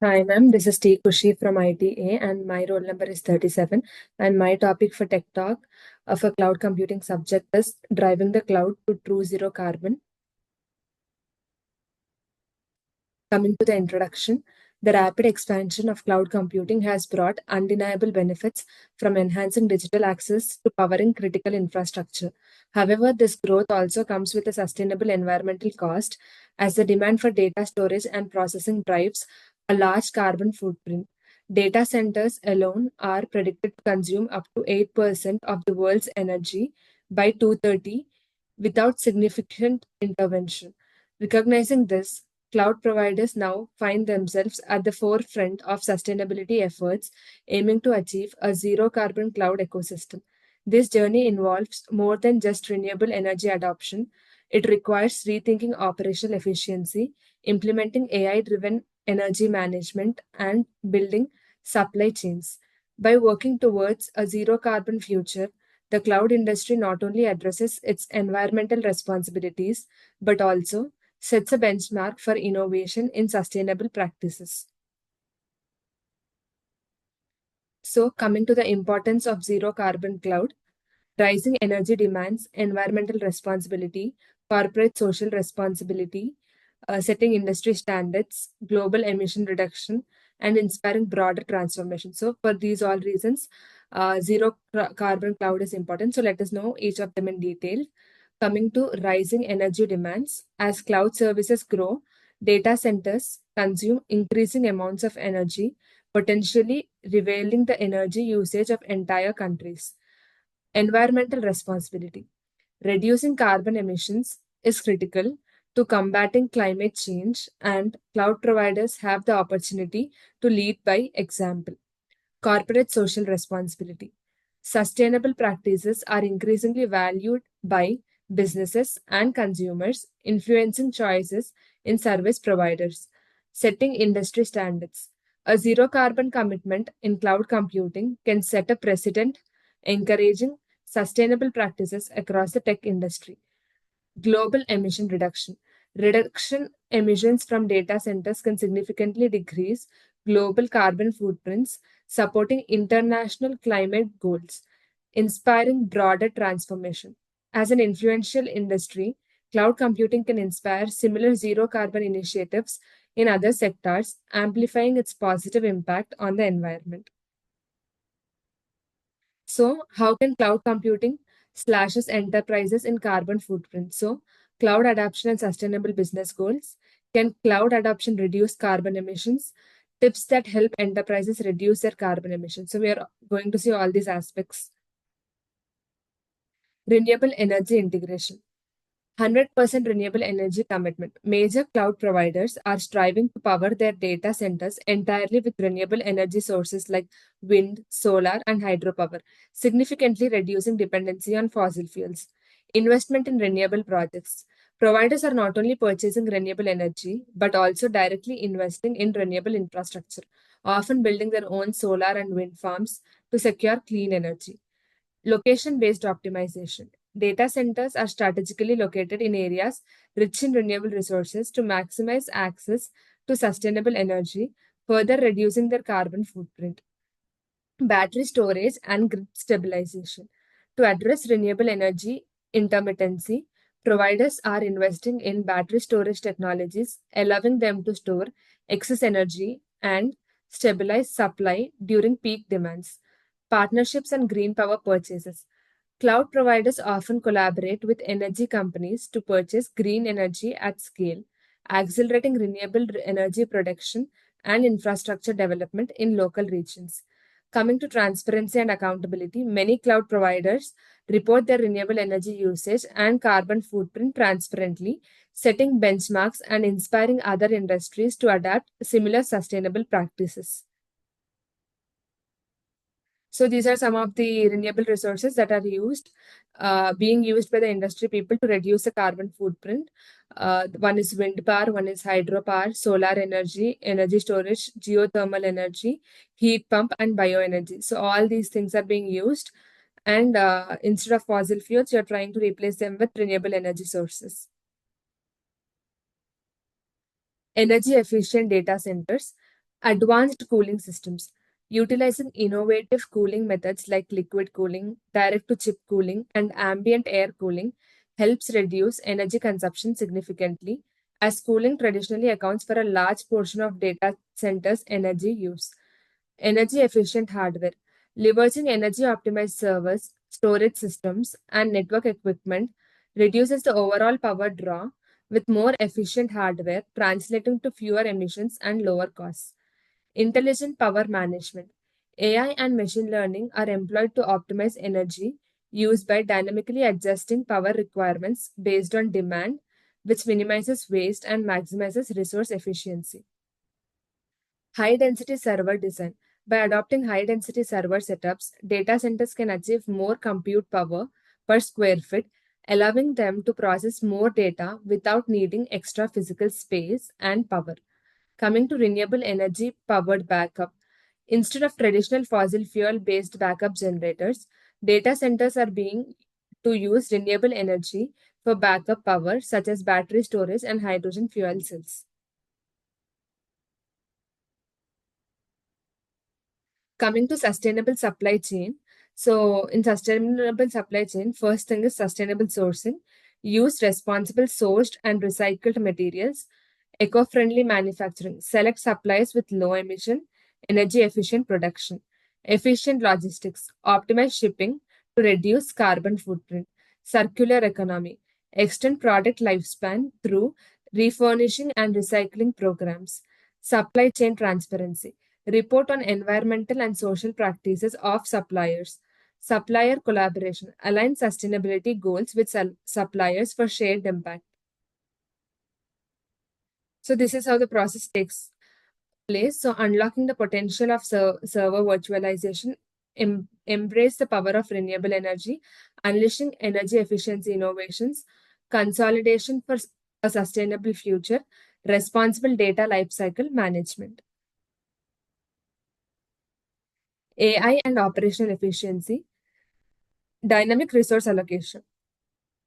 Hi, ma'am. This is T. Kushi from ITA, and my roll number is 37. And my topic for Tech Talk for cloud computing subject is driving the cloud to true zero carbon. Coming to the introduction, the rapid expansion of cloud computing has brought undeniable benefits from enhancing digital access to powering critical infrastructure. However, this growth also comes with a sustainable environmental cost as the demand for data storage and processing drives a large carbon footprint. Data centers alone are predicted to consume up to 8% of the world's energy by 2030 without significant intervention. Recognizing this, cloud providers now find themselves at the forefront of sustainability efforts aiming to achieve a zero carbon cloud ecosystem. This journey involves more than just renewable energy adoption. It requires rethinking operational efficiency, implementing AI driven energy management, and building supply chains. By working towards a zero carbon future, the cloud industry not only addresses its environmental responsibilities but also sets a benchmark for innovation in sustainable practices. So, coming to the importance of zero carbon cloud, rising energy demands, environmental responsibility, corporate social responsibility, setting industry standards, global emission reduction, and inspiring broader transformation. So, for these all reasons, carbon cloud is important. So, let us know each of them in detail. Coming to rising energy demands, as cloud services grow, data centers consume increasing amounts of energy, potentially revealing the energy usage of entire countries. Environmental responsibility. Reducing carbon emissions is critical to combating climate change, and cloud providers have the opportunity to lead by example. Corporate social responsibility. Sustainable practices are increasingly valued by businesses and consumers, influencing choices in service providers. Setting industry standards. A zero carbon commitment in cloud computing can set a precedent, encouraging sustainable practices across the tech industry. Global emission reduction. Reduction emissions from data centers can significantly decrease global carbon footprints, supporting international climate goals, inspiring broader transformation. As an influential industry, cloud computing can inspire similar zero carbon initiatives in other sectors, amplifying its positive impact on the environment. So, how can cloud computing slashes enterprises in carbon footprint? So, cloud adoption and sustainable business goals. Can cloud adoption reduce carbon emissions? Tips that help enterprises reduce their carbon emissions. So, we are going to see all these aspects. Renewable energy integration. 100% renewable energy commitment. Major cloud providers are striving to power their data centers entirely with renewable energy sources like wind, solar, and hydropower, significantly reducing dependency on fossil fuels. Investment in renewable projects. Providers are not only purchasing renewable energy, but also directly investing in renewable infrastructure, often building their own solar and wind farms to secure clean energy. Location-based optimization. Data centers are strategically located in areas rich in renewable resources to maximize access to sustainable energy, further reducing their carbon footprint. Battery storage and grid stabilization. To address renewable energy intermittency, providers are investing in battery storage technologies, allowing them to store excess energy and stabilize supply during peak demands. Partnerships and green power purchases. Cloud providers often collaborate with energy companies to purchase green energy at scale, accelerating renewable energy production and infrastructure development in local regions. Coming to transparency and accountability, many cloud providers report their renewable energy usage and carbon footprint transparently, setting benchmarks and inspiring other industries to adapt similar sustainable practices. So these are some of the renewable resources that are being used by the industry people to reduce the carbon footprint. One is wind power, one is hydropower, solar energy, energy storage, geothermal energy, heat pump, and bioenergy. So all these things are being used, and instead of fossil fuels, you're trying to replace them with renewable energy sources. Energy efficient data centers. Advanced cooling systems. Utilizing innovative cooling methods like liquid cooling, direct to chip cooling, and ambient air cooling helps reduce energy consumption significantly, as cooling traditionally accounts for a large portion of data centers' energy use. Energy efficient hardware. Leveraging energy optimized servers, storage systems, and network equipment reduces the overall power draw with more efficient hardware, translating to fewer emissions and lower costs. Intelligent power management. AI and machine learning are employed to optimize energy use by dynamically adjusting power requirements based on demand, which minimizes waste and maximizes resource efficiency. High density server design. By adopting high density server setups, data centers can achieve more compute power per square foot, allowing them to process more data without needing extra physical space and power. Coming to renewable energy powered backup. Instead of traditional fossil fuel based backup generators, data centers are being to use renewable energy for backup power, such as battery storage and hydrogen fuel cells. Coming to sustainable supply chain. So, in sustainable supply chain, first thing is sustainable sourcing. Use responsible sourced and recycled materials. Eco-friendly manufacturing. Select suppliers with low emission, energy efficient production. Efficient logistics. Optimize shipping to reduce carbon footprint. Circular economy. Extend product lifespan through refurnishing and recycling programs. Supply chain transparency. Report on environmental and social practices of suppliers. Supplier collaboration. Align sustainability goals with suppliers for shared impact. So this is how the process takes place. So unlocking the potential of server virtualization, embrace the power of renewable energy, unleashing energy efficiency innovations, consolidation for a sustainable future, responsible data lifecycle management. AI and operational efficiency, dynamic resource allocation.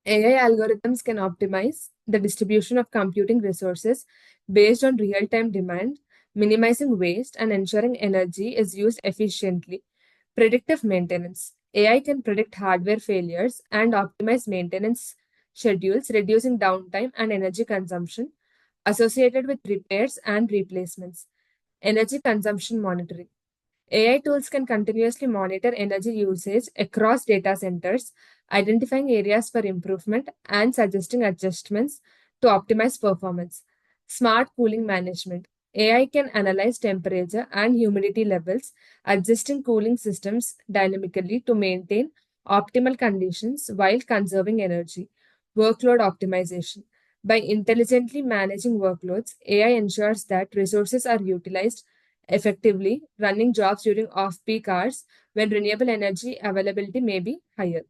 AI algorithms can optimize the distribution of computing resources based on real time demand, minimizing waste and ensuring energy is used efficiently. Predictive maintenance. AI can predict hardware failures and optimize maintenance schedules, reducing downtime and energy consumption associated with repairs and replacements. Energy consumption monitoring. AI tools can continuously monitor energy usage across data centers, identifying areas for improvement and suggesting adjustments to optimize performance. Smart cooling management. AI can analyze temperature and humidity levels, adjusting cooling systems dynamically to maintain optimal conditions while conserving energy. Workload optimization. By intelligently managing workloads, AI ensures that resources are utilized effectively, running jobs during off peak hours when renewable energy availability may be higher.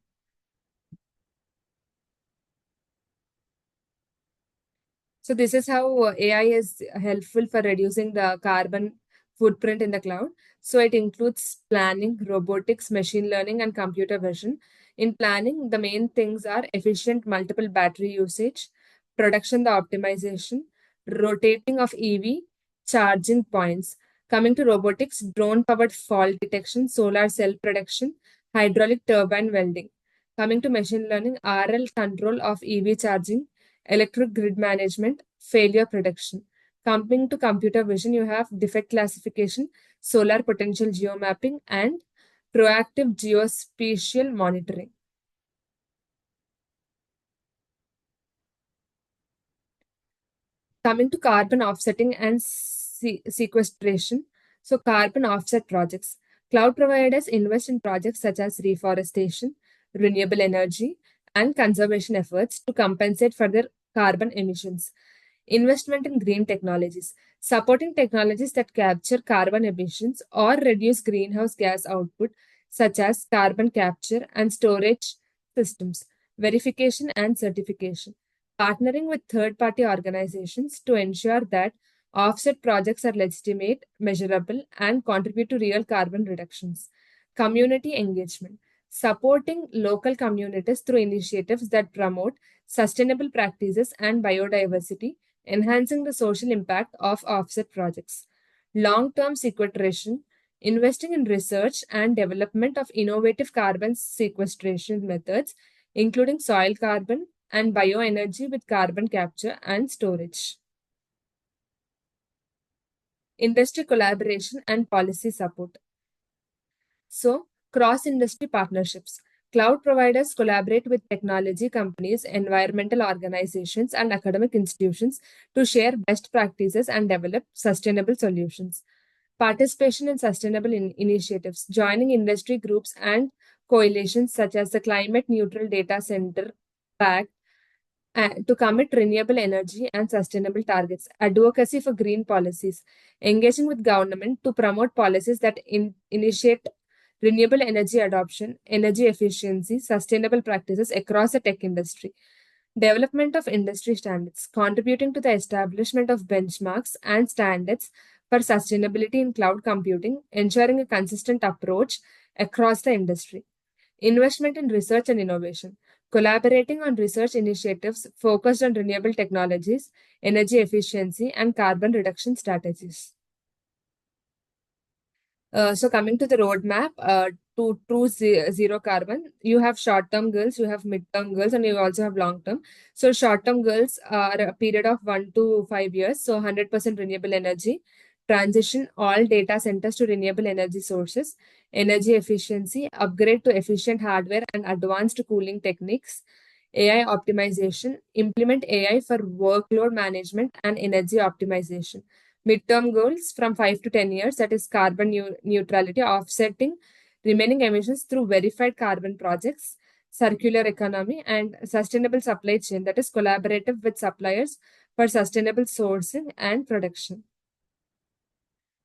So, this is how AI is helpful for reducing the carbon footprint in the cloud. So, it includes planning, robotics, machine learning, and computer vision. In planning, the main things are efficient multiple battery usage, production, the optimization, rotating of EV charging points. Coming to robotics, drone powered fault detection, solar cell production, hydraulic turbine welding. Coming to machine learning, RL control of EV charging, electric grid management, failure prediction. Coming to computer vision, you have defect classification, solar potential geomapping, and proactive geospatial monitoring. Coming to carbon offsetting and sequestration. So, carbon offset projects. Cloud providers invest in projects such as reforestation, renewable energy, and conservation efforts to compensate for their carbon emissions. Investment in green technologies. Supporting technologies that capture carbon emissions or reduce greenhouse gas output, such as carbon capture and storage systems. Verification and certification. Partnering with third party organizations to ensure that offset projects are legitimate, measurable, and contribute to real carbon reductions. Community engagement. Supporting local communities through initiatives that promote sustainable practices and biodiversity, enhancing the social impact of offset projects. long-term sequestration, investing in research and development of innovative carbon sequestration methods, including soil carbon and bioenergy with carbon capture and storage. Industry collaboration and policy support. So, cross-industry partnerships. Cloud providers collaborate with technology companies, environmental organizations, and academic institutions to share best practices and develop sustainable solutions. Participation in sustainable initiatives, joining industry groups and coalitions such as the Climate Neutral Data Center Pact to commit renewable energy and sustainable targets, advocacy for green policies, engaging with government to promote policies that initiate renewable energy adoption, energy efficiency, sustainable practices across the tech industry, development of industry standards, contributing to the establishment of benchmarks and standards for sustainability in cloud computing, ensuring a consistent approach across the industry. Investment in research and innovation, collaborating on research initiatives focused on renewable technologies, energy efficiency, and carbon reduction strategies. So coming to the roadmap to true zero carbon, you have short-term goals, you have mid-term goals, and you also have long-term. So short-term goals are a period of 1 to 5 years. So 100% renewable energy, transition all data centers to renewable energy sources, energy efficiency, upgrade to efficient hardware and advanced cooling techniques, AI optimization, implement AI for workload management and energy optimization. Midterm goals from 5 to 10 years, that is carbon neutrality, offsetting remaining emissions through verified carbon projects, circular economy, and sustainable supply chain, that is collaborative with suppliers for sustainable sourcing and production.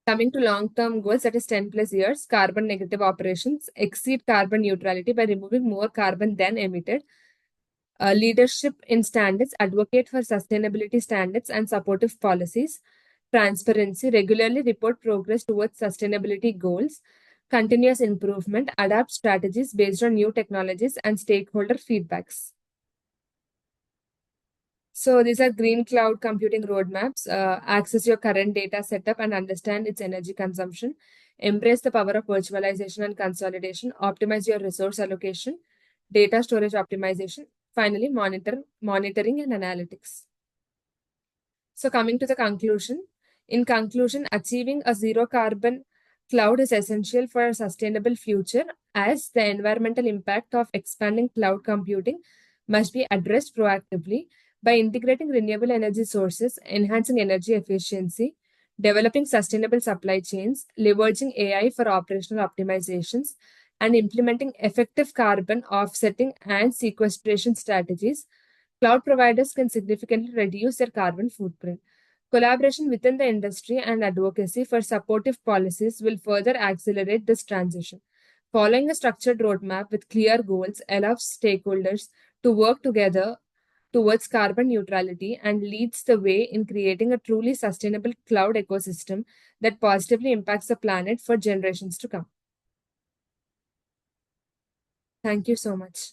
Coming to long-term goals, that is 10 plus years, carbon negative operations, exceed carbon neutrality by removing more carbon than emitted, leadership in standards, advocate for sustainability standards and supportive policies, transparency, regularly report progress towards sustainability goals, continuous improvement, adapt strategies based on new technologies and stakeholder feedbacks. So these are green cloud computing roadmaps. Access your current data setup and understand its energy consumption. Embrace the power of virtualization and consolidation. Optimize your resource allocation. Data storage optimization. Finally, monitoring and analytics. So coming to the conclusion. In conclusion, achieving a zero carbon cloud is essential for a sustainable future, as the environmental impact of expanding cloud computing must be addressed proactively by integrating renewable energy sources, enhancing energy efficiency, developing sustainable supply chains, leveraging AI for operational optimizations, and implementing effective carbon offsetting and sequestration strategies. Cloud providers can significantly reduce their carbon footprint. Collaboration within the industry and advocacy for supportive policies will further accelerate this transition. Following a structured roadmap with clear goals allows stakeholders to work together towards carbon neutrality and leads the way in creating a truly sustainable cloud ecosystem that positively impacts the planet for generations to come. Thank you so much.